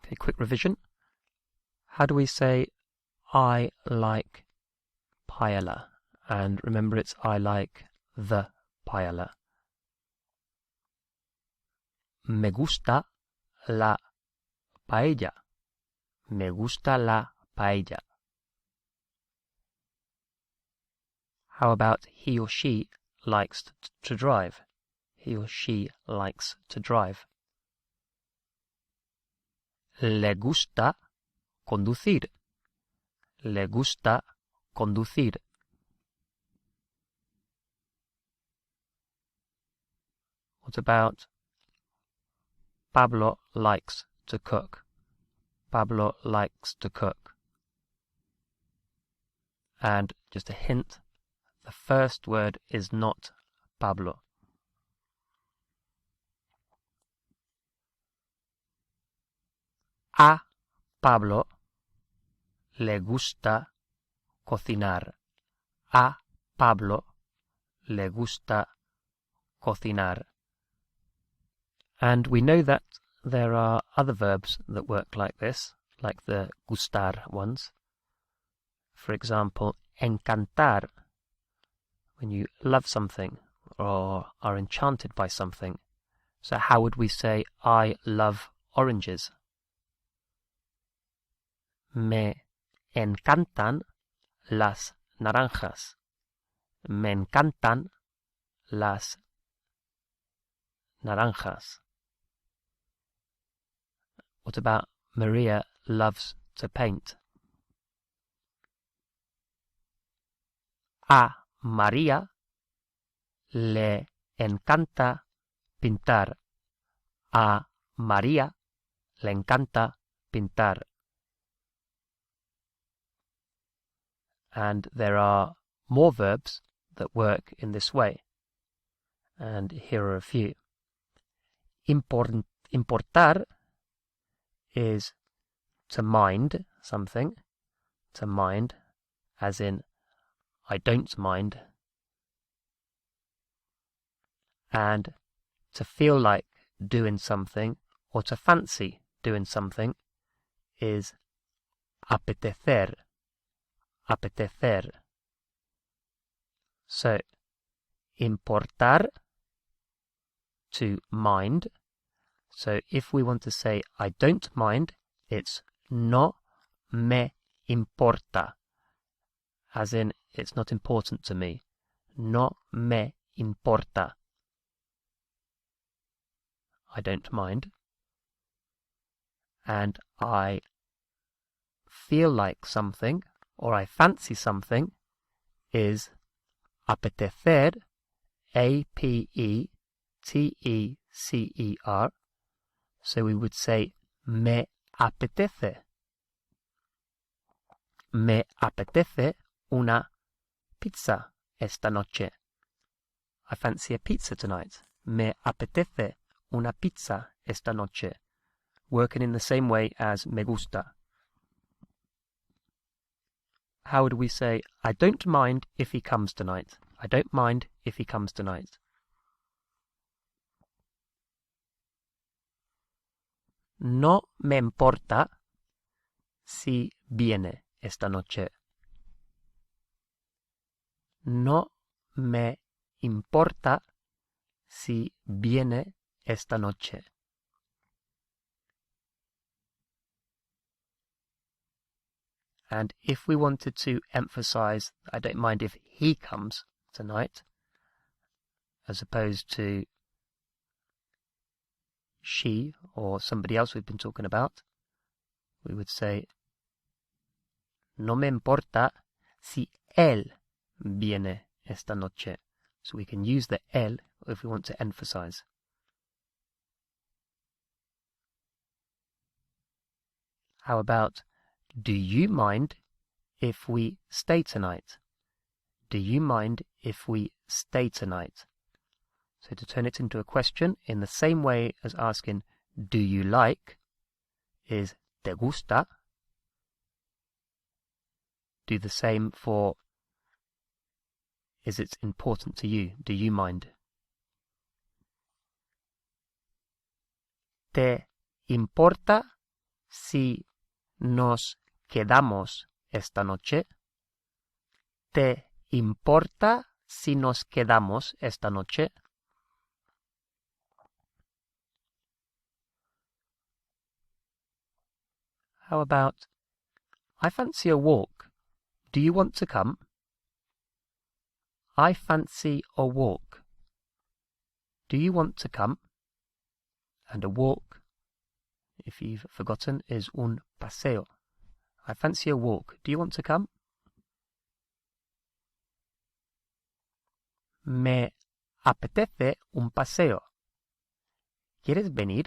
Okay, quick revision. How do we say I like paella? And remember, it's I like the paella. Me gusta la paella. Me gusta la paella. How about he or she likes to drive? He or she likes to drive. Le gusta conducir. Le gusta conducir. What about Pablo likes to cook? Pablo likes to cook. And just a hint, the first word is not Pablo. A Pablo le gusta cocinar. A Pablo le gusta cocinar. And we know that there are other verbs that work like this, like the gustar ones. For example, encantar, when you love something or are enchanted by something. So how would we say, I love oranges? Me encantan las naranjas. Me encantan las naranjas. What about Maria loves to paint? A María le encanta pintar. A María le encanta pintar. And there are more verbs that work in this way. And here are a few. Importar is to mind something. To mind, as in, I don't mind. And to feel like doing something or to fancy doing something is apetecer. Apetecer. So, importar, to mind. So if we want to say I don't mind, it's no me importa. As in, it's not important to me. No me importa. I don't mind. And I feel like something, or I fancy something, is apetecer, A-P-E-T-E-C-E-R. So we would say me apetece. Me apetece una pizza esta noche. I fancy a pizza tonight. Me apetece una pizza esta noche. Working in the same way as me gusta. How would we say, I don't mind if he comes tonight? I don't mind if he comes tonight. No me importa si viene esta noche. No me importa si viene esta noche. And if we wanted to emphasize, I don't mind if he comes tonight, as opposed to she or somebody else we've been talking about, we would say, no me importa si él viene esta noche. So we can use the él if we want to emphasize. How about, do you mind if we stay tonight? Do you mind if we stay tonight? So to turn it into a question in the same way as asking, do you like, is te gusta. Do the same for, is it important to you? Do you mind? ¿Te importa si nos quedamos esta noche? ¿Te importa si nos quedamos esta noche? How about, I fancy a walk. Do you want to come? I fancy a walk. Do you want to come? And a walk, if you've forgotten, is un paseo. I fancy a walk. Do you want to come? Me apetece un paseo. ¿Quieres venir?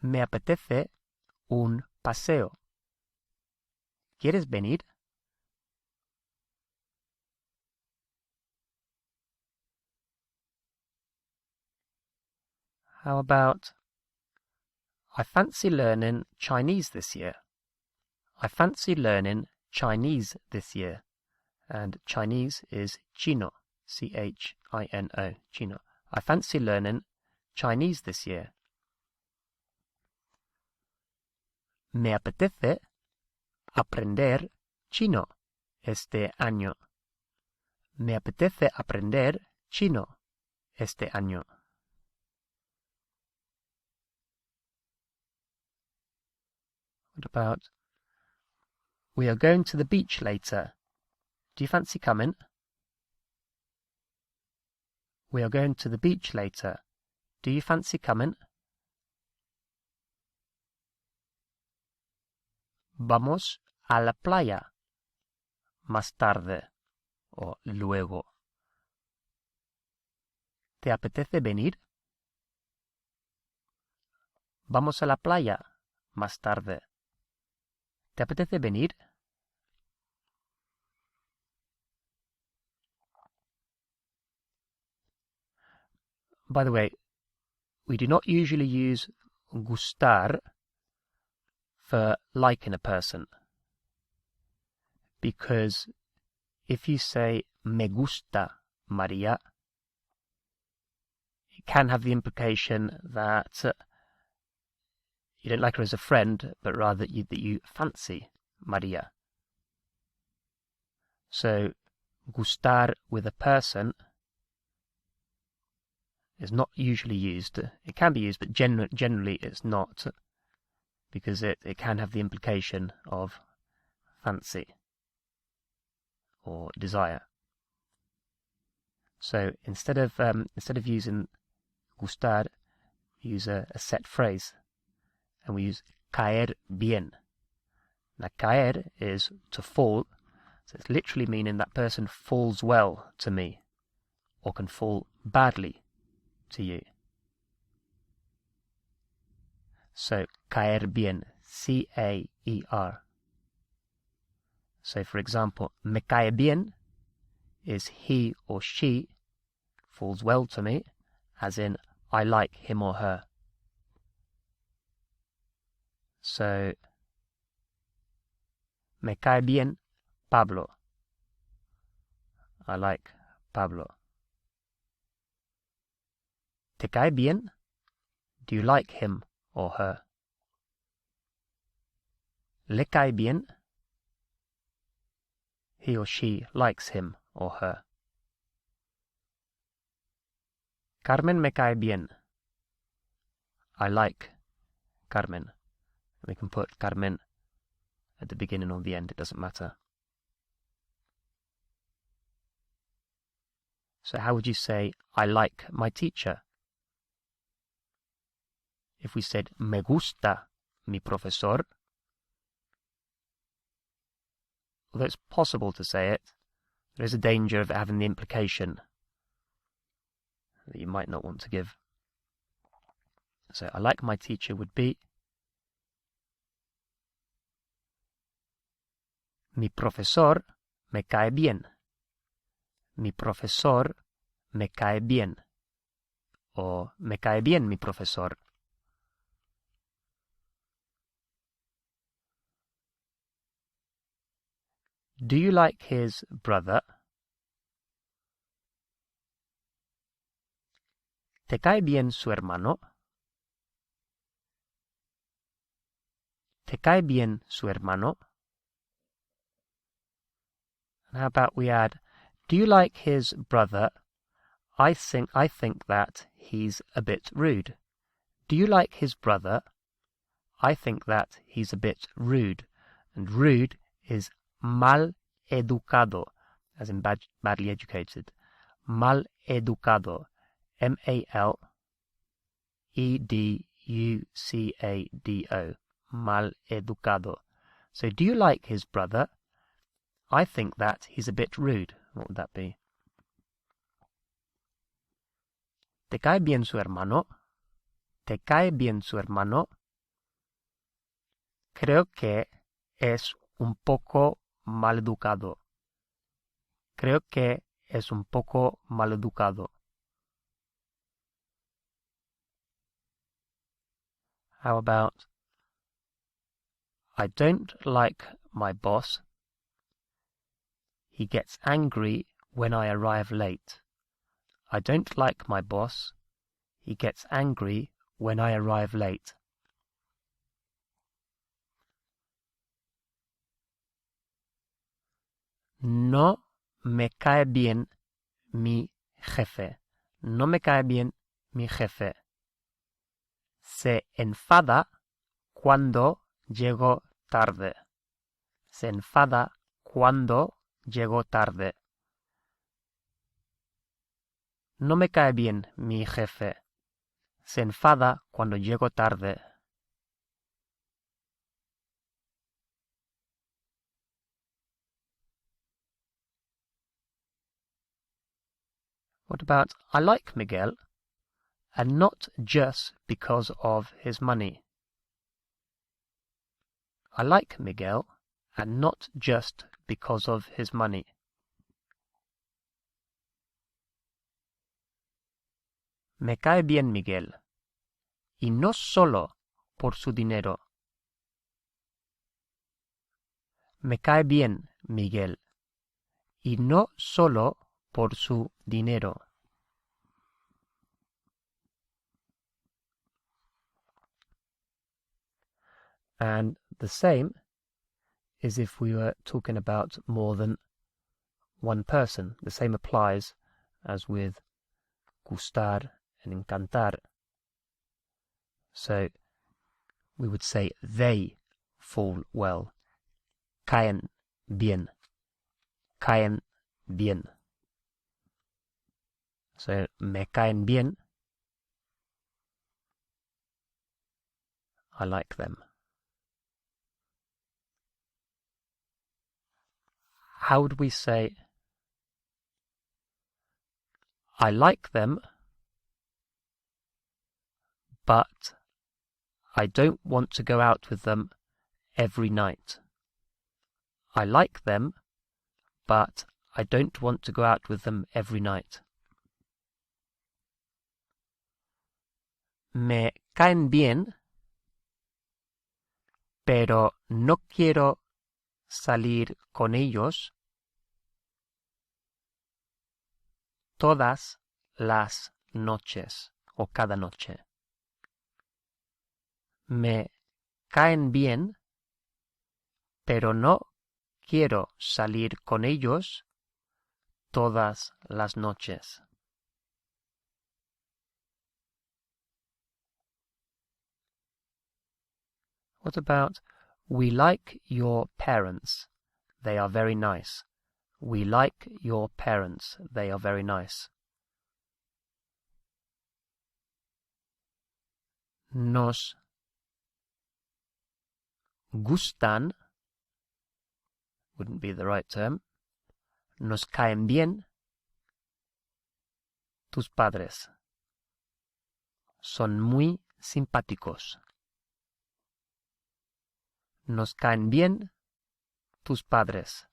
Me apetece un paseo. ¿Quieres venir? How about, I fancy learning Chinese this year. I fancy learning Chinese this year. And Chinese is Chino, C-H-I-N-O, Chino. I fancy learning Chinese this year. Me apetece aprender chino este año. Me apetece aprender chino este año. What about, we are going to the beach later. Do you fancy coming? We are going to the beach later. Do you fancy coming? Vamos a la playa más tarde o luego. ¿Te apetece venir? Vamos a la playa más tarde. ¿Te apetece venir? By the way, we do not usually use gustar for liking a person, because if you say me gusta Maria, it can have the implication that you don't like her as a friend, but rather that you fancy Maria. So gustar with a person is not usually used. It can be used, but generally it's not, because it can have the implication of fancy or desire. So instead of using gustar, we use a set phrase, and we use caer bien. Now caer is to fall, so it's literally meaning that person falls well to me, or can fall badly to you. So caer bien, C-A-E-R. So for example, me cae bien is he or she falls well to me, as in I like him or her. So me cae bien Pablo. I like Pablo. ¿Te cae bien? Do you like him or her? ¿Le cae bien? He or she likes him or her. Carmen me cae bien. I like Carmen. We can put Carmen at the beginning or the end, it doesn't matter. So how would you say, I like my teacher? If we said, me gusta mi profesor, although it's possible to say it, there is a danger of having the implication that you might not want to give. So I like my teacher would be mi profesor me cae bien. Mi profesor me cae bien. Or me cae bien mi profesor. Do you like his brother? ¿Te cae bien su hermano? ¿Te cae bien su hermano? And how about we add, do you like his brother? I think that he's a bit rude. Do you like his brother? I think that he's a bit rude. And rude is mal educado, as in badly educated. Mal educado. M-A-L-E-D-U-C-A-D-O. Mal educado. So do you like his brother? I think that he's a bit rude. What would that be? ¿Te cae bien su hermano? ¿Te cae bien su hermano? Creo que es un poco maleducado. Creo que es un poco maleducado. How about, I don't like my boss. He gets angry when I arrive late. I don't like my boss. He gets angry when I arrive late. No me cae bien mi jefe. No me cae bien mi jefe. Se enfada cuando llego tarde. Se enfada cuando llego tarde. No me cae bien mi jefe. Se enfada cuando llego tarde. What about, I like Miguel, and not just because of his money. I like Miguel, and not just because of his money. Me cae bien Miguel, y no solo por su dinero. Me cae bien Miguel, y no solo por su dinero. And the same is if we were talking about more than one person. The same applies as with gustar and encantar. So we would say they fall well. Caen bien. Caen bien. So me caen bien. I like them. How would we say I like them, but I don't want to go out with them every night. I like them, but I don't want to go out with them every night. Me caen bien, pero no quiero salir con ellos todas las noches o cada noche. Me caen bien, pero no quiero salir con ellos todas las noches. What about, we like your parents, they are very nice. We like your parents, they are very nice. Nos gustan, wouldn't be the right term. Nos caen bien tus padres. Son muy simpáticos. Nos caen bien tus padres.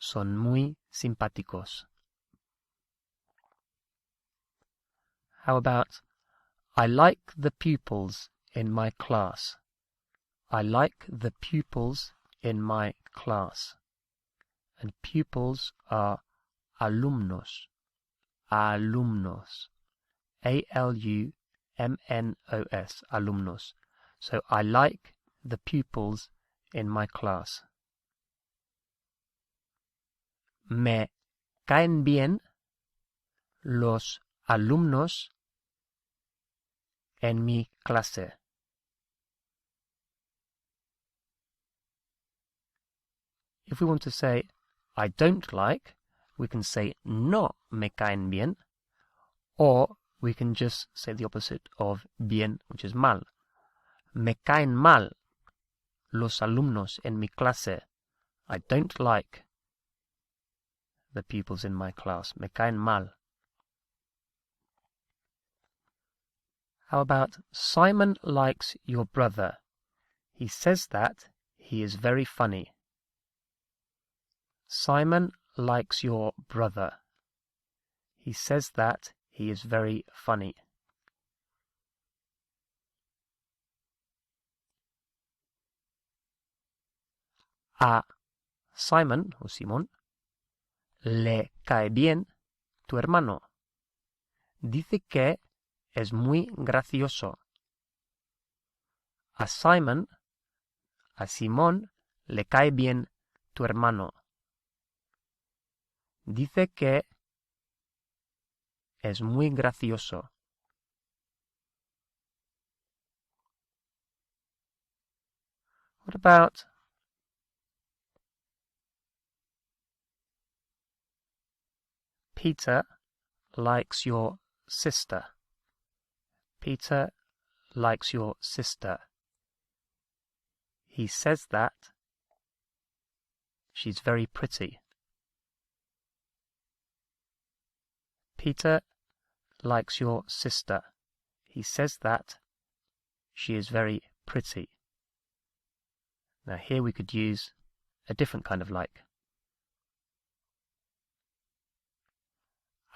Son muy simpáticos. How about, I like the pupils in my class. I like the pupils in my class. And pupils are alumnos. Alumnos. A-L-U-M-N-O-S. Alumnos. So I like the pupils in my class. Me caen bien los alumnos en mi clase. If we want to say I don't like, we can say no me caen bien, or we can just say the opposite of bien, which is mal. Me caen mal los alumnos en mi clase. I don't like the pupils in my class. Me caen mal. How about Simon likes your brother. He says that he is very funny. Simon likes your brother. He says that he is very funny. A Simon, o Simón, le cae bien tu hermano. Dice que es muy gracioso. A Simon, a Simón, le cae bien tu hermano. Dice que es muy gracioso. What about Peter likes your sister? Peter likes your sister. He says that she's very pretty. Peter likes your sister. He says that she is very pretty. Now here we could use a different kind of like.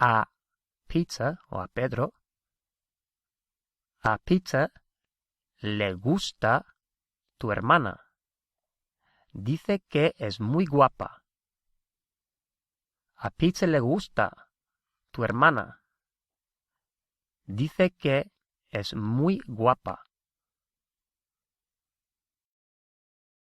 A Peter, or a Pedro, a Peter le gusta tu hermana. Dice que es muy guapa. A Peter le gusta tu hermana. Dice que es muy guapa.